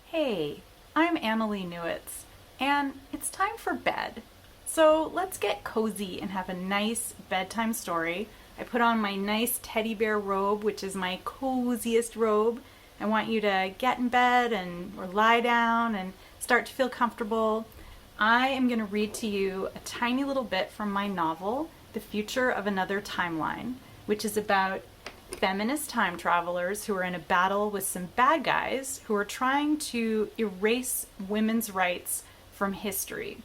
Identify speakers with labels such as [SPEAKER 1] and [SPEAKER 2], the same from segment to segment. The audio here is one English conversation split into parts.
[SPEAKER 1] Hey, I'm Annalee Newitz, and it's time for bed. So let's get cozy and have a nice bedtime story. I put on my nice teddy bear robe, which is my coziest robe. I want you to get in bed or lie down and start to feel comfortable. I am going to read to you a tiny little bit from my novel, The Future of Another Timeline, which is about feminist time travelers who are in a battle with some bad guys who are trying to erase women's rights from history.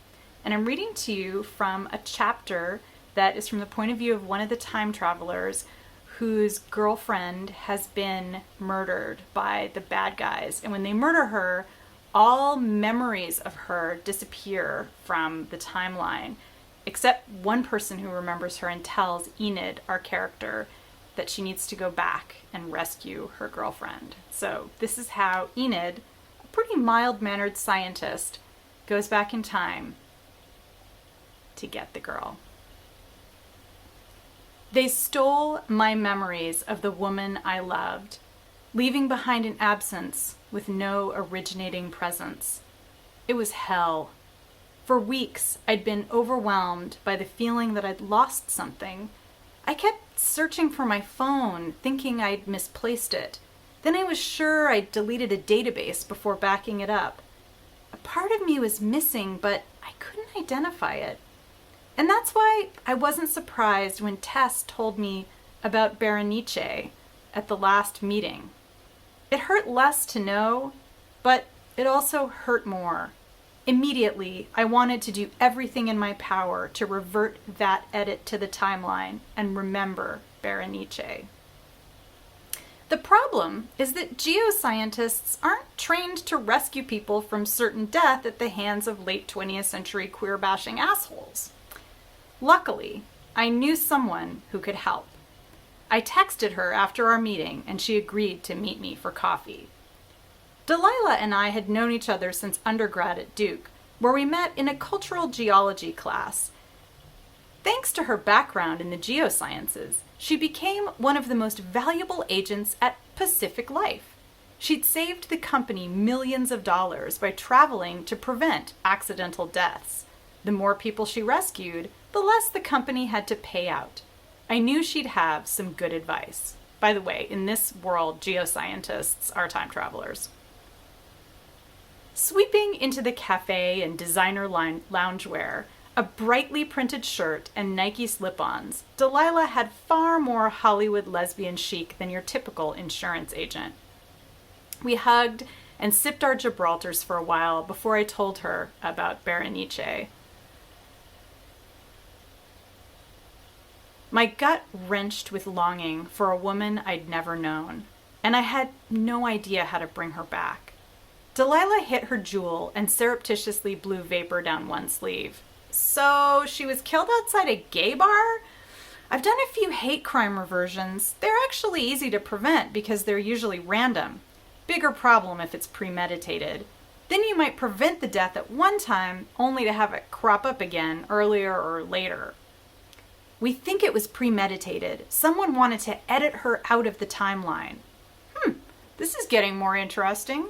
[SPEAKER 1] And I'm reading to you from a chapter that is from the point of view of one of the time travelers whose girlfriend has been murdered by the bad guys. And when they murder her, all memories of her disappear from the timeline, except one person who remembers her and tells Enid, our character, that she needs to go back and rescue her girlfriend. So this is how Enid, a pretty mild-mannered scientist, goes back in time to get the girl. They stole my memories of the woman I loved, leaving behind an absence with no originating presence. It was hell. For weeks, I'd been overwhelmed by the feeling that I'd lost something. I kept searching for my phone, thinking I'd misplaced it. Then I was sure I'd deleted a database before backing it up. A part of me was missing, but I couldn't identify it. And that's why I wasn't surprised when Tess told me about Berenice at the last meeting. It hurt less to know, but it also hurt more. Immediately, I wanted to do everything in my power to revert that edit to the timeline and remember Berenice. The problem is that geoscientists aren't trained to rescue people from certain death at the hands of late 20th century queer-bashing assholes. Luckily, I knew someone who could help. I texted her after our meeting and she agreed to meet me for coffee. Delilah and I had known each other since undergrad at Duke, where we met in a cultural geology class. Thanks to her background in the geosciences, she became one of the most valuable agents at Pacific Life. She'd saved the company millions of dollars by traveling to prevent accidental deaths. The more people she rescued, the less the company had to pay out. I knew she'd have some good advice. By the way, in this world, geoscientists are time travelers. Sweeping into the cafe and designer loungewear, a brightly printed shirt and Nike slip-ons, Delilah had far more Hollywood lesbian chic than your typical insurance agent. We hugged and sipped our Gibraltars for a while before I told her about Berenice. My gut wrenched with longing for a woman I'd never known, and I had no idea how to bring her back. Delilah hit her jewel and surreptitiously blew vapor down one sleeve. So she was killed outside a gay bar? I've done a few hate crime reversions. They're actually easy to prevent because they're usually random. Bigger problem if it's premeditated. Then you might prevent the death at one time only to have it crop up again earlier or later. We think it was premeditated. Someone wanted to edit her out of the timeline. This is getting more interesting.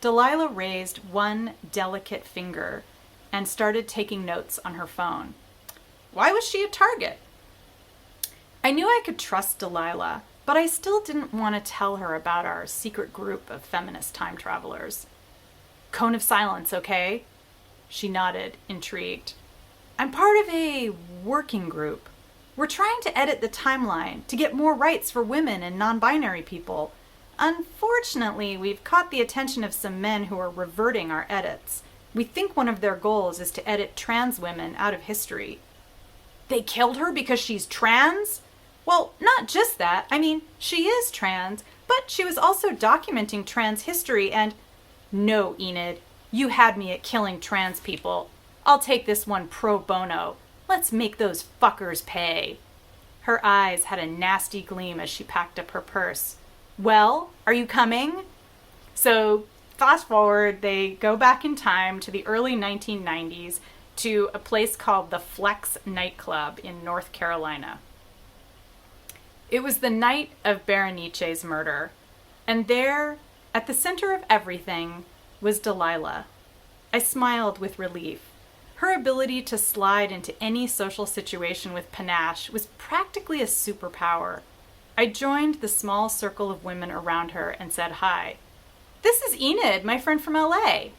[SPEAKER 1] Delilah raised one delicate finger and started taking notes on her phone. Why was she a target? I knew I could trust Delilah, but I still didn't want to tell her about our secret group of feminist time travelers. Cone of silence, okay? She nodded, intrigued. I'm part of a working group. We're trying to edit the timeline to get more rights for women and non-binary people. Unfortunately, we've caught the attention of some men who are reverting our edits. We think one of their goals is to edit trans women out of history. They killed her because she's trans? Well, not just that. I mean, she is trans, but she was also documenting trans history and... No, Enid, you had me at killing trans people. I'll take this one pro bono. Let's make those fuckers pay. Her eyes had a nasty gleam as she packed up her purse. Well, are you coming? So, fast forward, they go back in time to the early 1990s to a place called the Flex nightclub in North Carolina. It was the night of Berenice's murder, and there, at the center of everything, was Delilah. I smiled with relief. Her ability to slide into any social situation with panache was practically a superpower. I joined the small circle of women around her and said hi. "This is Enid, my friend from LA."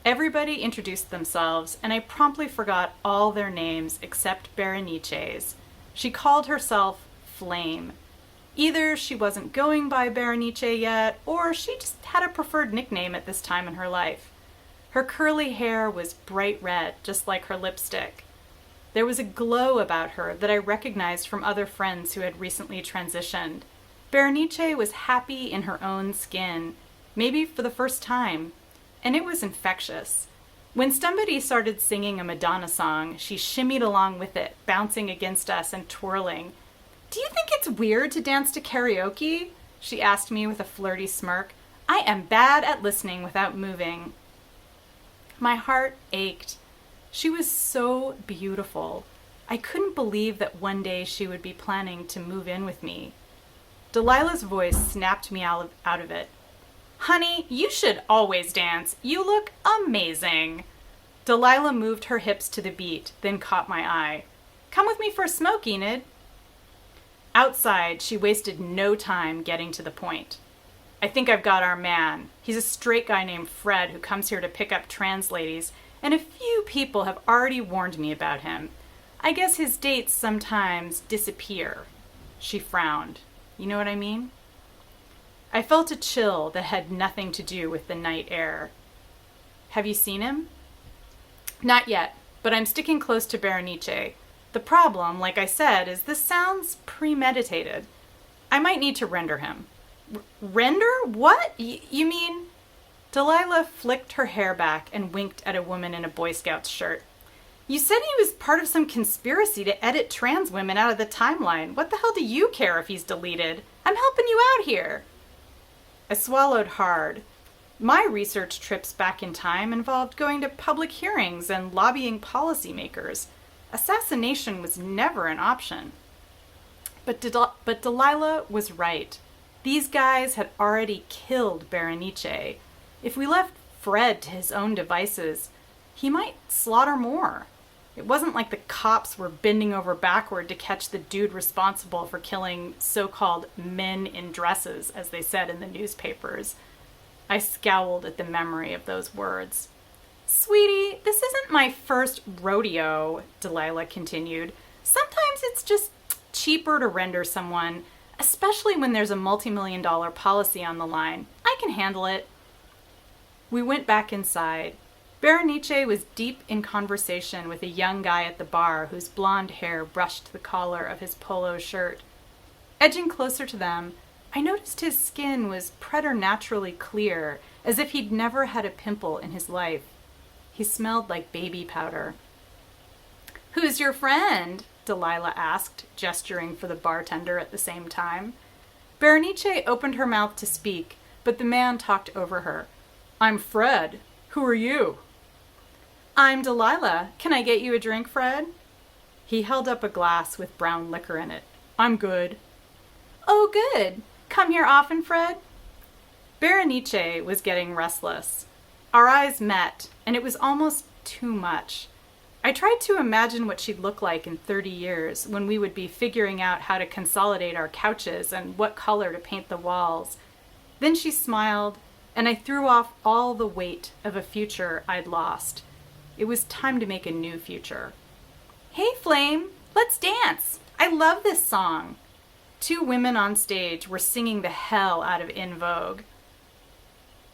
[SPEAKER 1] Everybody introduced themselves, and I promptly forgot all their names except Berenice's. She called herself Flame. Either she wasn't going by Berenice yet, or she just had a preferred nickname at this time in her life. Her curly hair was bright red, just like her lipstick. There was a glow about her that I recognized from other friends who had recently transitioned. Berenice was happy in her own skin, maybe for the first time, and it was infectious. When somebody started singing a Madonna song, she shimmied along with it, bouncing against us and twirling. "Do you think it's weird to dance to karaoke?" she asked me with a flirty smirk. "I am bad at listening without moving." My heart ached. She was so beautiful. I couldn't believe that one day she would be planning to move in with me. Delilah's voice snapped me out of it. "Honey, you should always dance. You look amazing." Delilah moved her hips to the beat, then caught my eye. "Come with me for a smoke, Enid." Outside, she wasted no time getting to the point. "I think I've got our man. He's a straight guy named Fred who comes here to pick up trans ladies, and a few people have already warned me about him. I guess his dates sometimes disappear." She frowned. "You know what I mean?" I felt a chill that had nothing to do with the night air. "Have you seen him?" "Not yet, but I'm sticking close to Berenice. The problem, like I said, is this sounds premeditated. I might need to render him." "Render? What? You mean?" Delilah flicked her hair back and winked at a woman in a Boy Scout's shirt. "You said he was part of some conspiracy to edit trans women out of the timeline. What the hell do you care if he's deleted? I'm helping you out here." I swallowed hard. My research trips back in time involved going to public hearings and lobbying policymakers. Assassination was never an option. But Delilah was right. These guys had already killed Berenice. If we left Fred to his own devices, he might slaughter more. It wasn't like the cops were bending over backward to catch the dude responsible for killing so-called men in dresses, as they said in the newspapers. I scowled at the memory of those words. "Sweetie, this isn't my first rodeo," Delilah continued. "Sometimes it's just cheaper to render someone, especially when there's a multi-million-dollar policy on the line. I can handle it." We went back inside. Berenice was deep in conversation with a young guy at the bar whose blonde hair brushed the collar of his polo shirt. Edging closer to them, I noticed his skin was preternaturally clear, as if he'd never had a pimple in his life. He smelled like baby powder. "Who's your friend?" Delilah asked, gesturing for the bartender at the same time. Berenice opened her mouth to speak, but the man talked over her. "I'm Fred. Who are you?" "I'm Delilah. Can I get you a drink, Fred?" He held up a glass with brown liquor in it. "I'm good." "Oh, good. Come here often, Fred?" Berenice was getting restless. Our eyes met, and it was almost too much. I tried to imagine what she'd look like in 30 years, when we would be figuring out how to consolidate our couches and what color to paint the walls. Then she smiled, and I threw off all the weight of a future I'd lost. It was time to make a new future. "Hey, Flame, let's dance. I love this song." Two women on stage were singing the hell out of In Vogue.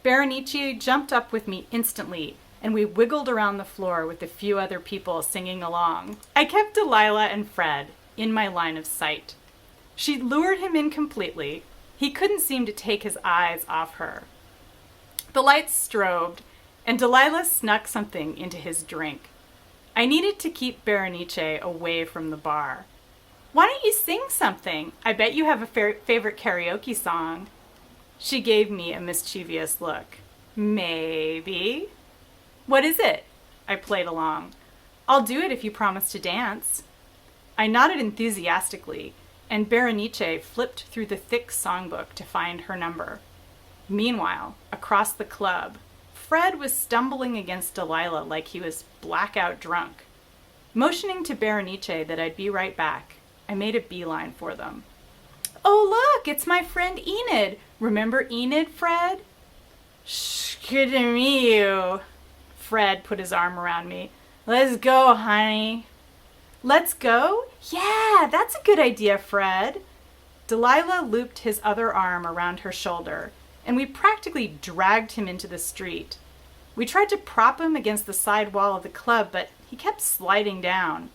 [SPEAKER 1] Berenice jumped up with me instantly, and we wiggled around the floor with a few other people singing along. I kept Delilah and Fred in my line of sight. She'd lured him in completely. He couldn't seem to take his eyes off her. The lights strobed, and Delilah snuck something into his drink. I needed to keep Berenice away from the bar. "Why don't you sing something? I bet you have a favorite karaoke song." She gave me a mischievous look. "Maybe." "What is it?" I played along. "I'll do it if you promise to dance." I nodded enthusiastically. and Berenice flipped through the thick songbook to find her number. Meanwhile, across the club, Fred was stumbling against Delilah like he was blackout drunk. Motioning to Berenice that I'd be right back, I made a beeline for them. "Oh, look, it's my friend Enid. Remember Enid, Fred?" "Shh, good to meet you." Fred put his arm around me. "Let's go, honey." "Let's go? Yeah, that's a good idea, Fred." Delilah looped his other arm around her shoulder, and we practically dragged him into the street. We tried to prop him against the side wall of the club, but he kept sliding down.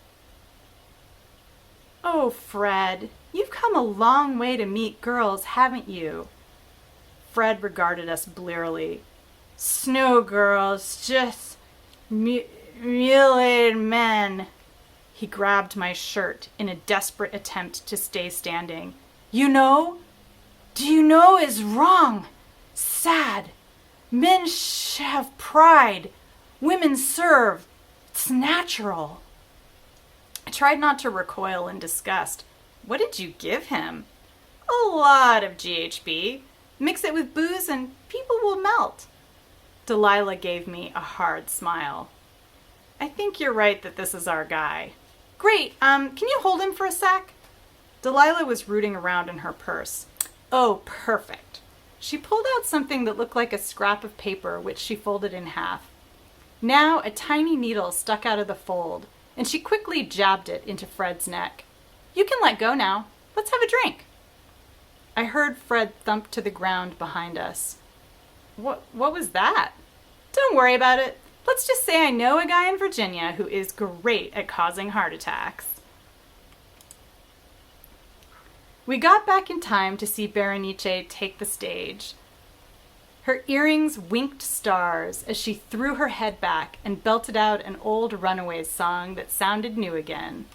[SPEAKER 1] "Oh, Fred, you've come a long way to meet girls, haven't you?" Fred regarded us blearily. "Snow girls, just mutilated men." He grabbed my shirt in a desperate attempt to stay standing. Do you know is wrong. Sad. Men have pride. Women serve. It's natural." I tried not to recoil in disgust. "What did you give him?" "A lot of GHB. Mix it with booze and people will melt." Delilah gave me a hard smile. "I think you're right that this is our guy." "Great, can you hold him for a sec?" Delilah was rooting around in her purse. "Oh, perfect." She pulled out something that looked like a scrap of paper, which she folded in half. Now a tiny needle stuck out of the fold, and she quickly jabbed it into Fred's neck. "You can let go now. Let's have a drink." I heard Fred thump to the ground behind us. What was that?" "Don't worry about it. Let's just say I know a guy in Virginia who is great at causing heart attacks." We got back in time to see Berenice take the stage. Her earrings winked stars as she threw her head back and belted out an old Runaways song that sounded new again.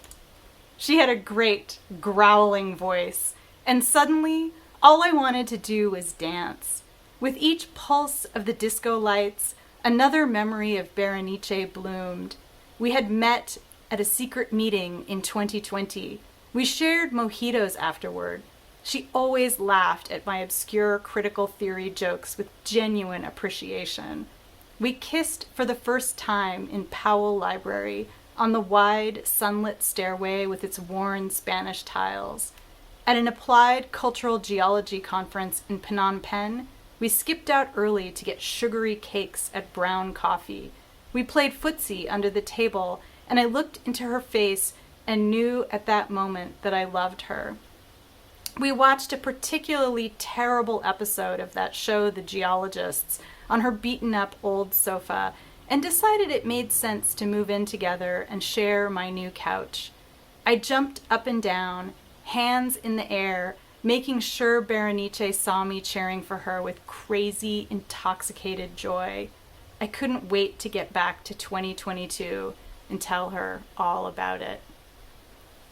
[SPEAKER 1] She had a great, growling voice, and suddenly all I wanted to do was dance. With each pulse of the disco lights, another memory of Berenice bloomed. We had met at a secret meeting in 2020. We shared mojitos afterward. She always laughed at my obscure critical theory jokes with genuine appreciation. We kissed for the first time in Powell Library on the wide, sunlit stairway with its worn Spanish tiles. At an applied cultural geology conference in Phnom Penh, we skipped out early to get sugary cakes at Brown Coffee. We played footsie under the table, and I looked into her face and knew at that moment that I loved her. We watched a particularly terrible episode of that show, The Geologists, on her beaten-up old sofa, and decided it made sense to move in together and share my new couch. I jumped up and down, hands in the air, making sure Berenice saw me cheering for her with crazy, intoxicated joy. I couldn't wait to get back to 2022 and tell her all about it.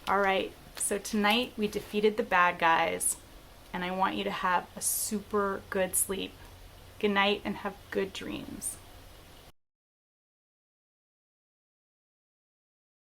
[SPEAKER 1] All right, so tonight we defeated the bad guys, and I want you to have a super good sleep. Good night and have good dreams.